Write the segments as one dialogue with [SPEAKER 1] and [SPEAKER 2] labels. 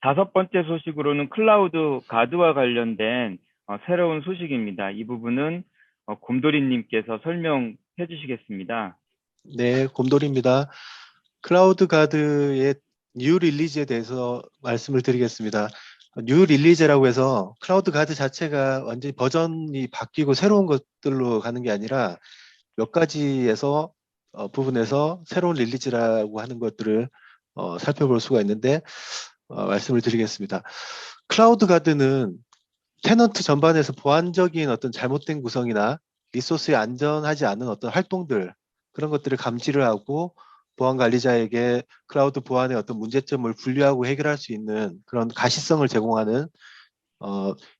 [SPEAKER 1] 다섯 번째 소식으로는 클라우드 가드와 관련된 새로운 소식입니다. 이 부분은 곰돌이님께서 설명해 주시겠습니다.
[SPEAKER 2] 네, 곰돌이입니다. 클라우드 가드의 뉴 릴리즈에 대해서 말씀을 드리겠습니다. 뉴 릴리즈라고 해서 클라우드 가드 자체가 완전히 버전이 바뀌고 새로운 것들로 가는 게 아니라 몇 가지에서 부분에서 새로운 릴리즈라고 하는 것들을 살펴볼 수가 있는데 말씀을 드리겠습니다. 클라우드 가드는 테넌트 전반에서 보안적인 어떤 잘못된 구성이나 리소스에 안전하지 않은 어떤 활동들 그런 것들을 감지를 하고 보안 관리자에게 클라우드 보안의 어떤 문제점을 분류하고 해결할 수 있는 그런 가시성을 제공하는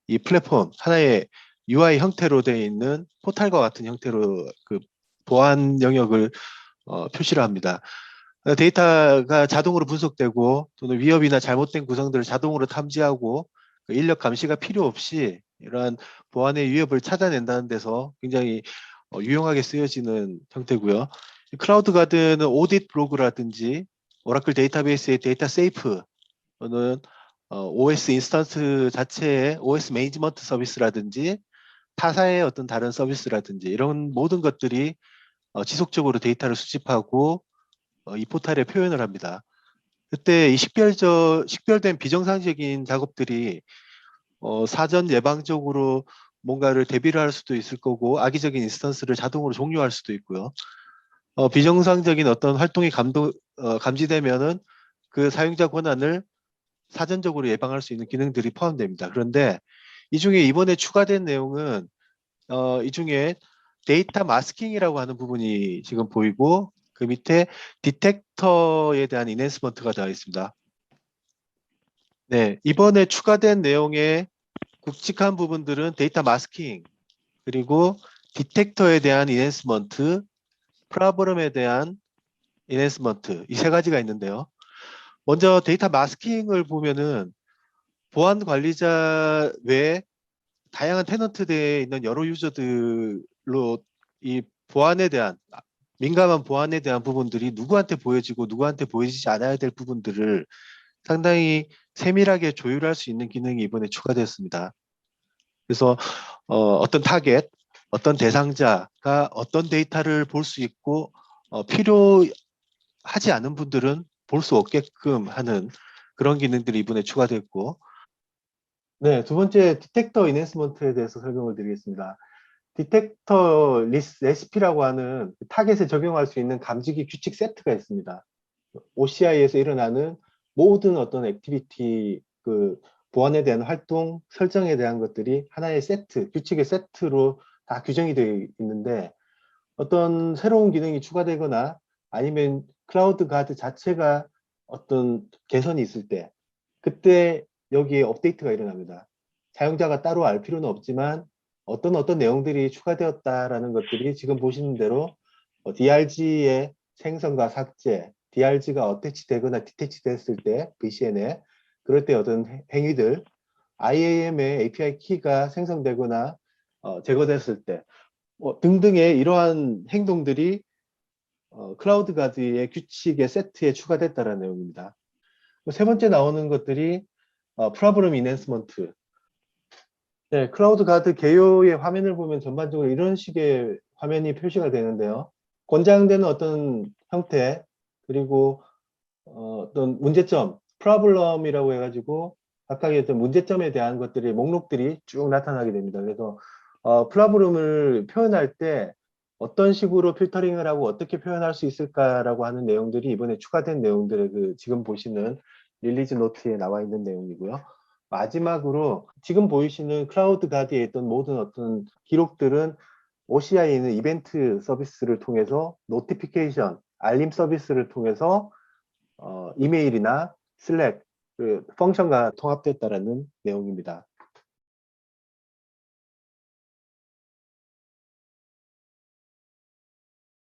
[SPEAKER 2] 이 플랫폼 하나의 UI 형태로 되어 있는 포탈과 같은 형태로 그 보안 영역을 표시를 합니다. 데이터가 자동으로 분석되고 또는 위협이나 잘못된 구성들을 자동으로 탐지하고 그 인력 감시가 필요 없이 이러한 보안의 위협을 찾아낸다는 데서 굉장히 유용하게 쓰여지는 형태고요. 클라우드 가드는 오딧 블로그라든지 오라클 데이터베이스의 데이터 세이프 또는 OS 인스턴스 자체의 OS 매니지먼트 서비스라든지 타사의 어떤 다른 서비스라든지 이런 모든 것들이 지속적으로 데이터를 수집하고 이 포탈에 표현을 합니다. 그때 이 식별된 비정상적인 작업들이 사전 예방적으로 뭔가를 대비를 할 수도 있을 거고 악의적인 인스턴스를 자동으로 종료할 수도 있고요. 비정상적인 어떤 활동이 감지되면은 그 사용자 권한을 사전적으로 예방할 수 있는 기능들이 포함됩니다. 그런데 이 중에 이번에 추가된 내용은 이 중에 데이터 마스킹이라고 하는 부분이 지금 보이고 그 밑에 디텍터에 대한 인핸스먼트가 되어 있습니다. 네, 이번에 추가된 내용의 굵직한 부분들은 데이터 마스킹 그리고 디텍터에 대한 인핸스먼트, 프로브럼에 대한 인핸스먼트 이 세 가지가 있는데요. 먼저 데이터 마스킹을 보면은 보안 관리자 외에 다양한 테넌트대에 있는 여러 유저들로 이 보안에 대한 민감한 보안에 대한 부분들이 누구한테 보여지고 누구한테 보여지지 않아야 될 부분들을 상당히 세밀하게 조율할 수 있는 기능이 이번에 추가되었습니다. 그래서 어떤 타겟, 어떤 대상자가 어떤 데이터를 볼 수 있고 필요하지 않은 분들은 볼 수 없게끔 하는 그런 기능들이 이번에 추가됐고 네, 두 번째 디텍터 인핸스먼트에 대해서 설명을 드리겠습니다. 디텍터 레시피라고 하는 타겟에 적용할 수 있는 감지기 규칙 세트가 있습니다. OCI에서 일어나는 모든 어떤 액티비티, 그 보안에 대한 활동, 설정에 대한 것들이 하나의 세트, 규칙의 세트로 다 규정이 되어 있는데 어떤 새로운 기능이 추가되거나 아니면 클라우드 가드 자체가 어떤 개선이 있을 때 그때 여기에 업데이트가 일어납니다. 사용자가 따로 알 필요는 없지만 어떤 내용들이 추가되었다라는 것들이 지금 보시는 대로 DRG의 생성과 삭제, DRG가 어태치 되거나 디태치 됐을 때 VCN에 그럴 때 어떤 행위들, IAM의 API 키가 생성되거나 제거됐을 때 등등의 이러한 행동들이 클라우드 가드의 규칙의 세트에 추가됐다는 내용입니다. 세 번째 나오는 것들이 프로브럼 인핸스먼트. 네, 클라우드 가드 개요의 화면을 보면 전반적으로 이런 식의 화면이 표시가 되는데요. 권장되는 어떤 형태 그리고 어떤 문제점, 프로블럼이라고 해가지고 각각의 어떤 문제점에 대한 것들이 목록들이 쭉 나타나게 됩니다. 그래서 프로블럼을 표현할 때 어떤 식으로 필터링을 하고 어떻게 표현할 수 있을까라고 하는 내용들이 이번에 추가된 내용들의 그 지금 보시는 릴리즈 노트에 나와 있는 내용이고요. 마지막으로 지금 보이시는 클라우드 가드에 있던 모든 어떤 기록들은 OCI에 있는 이벤트 서비스를 통해서 노티피케이션, 알림 서비스를 통해서 이메일이나 슬랙 그 펑션과 통합됐다라는 내용입니다.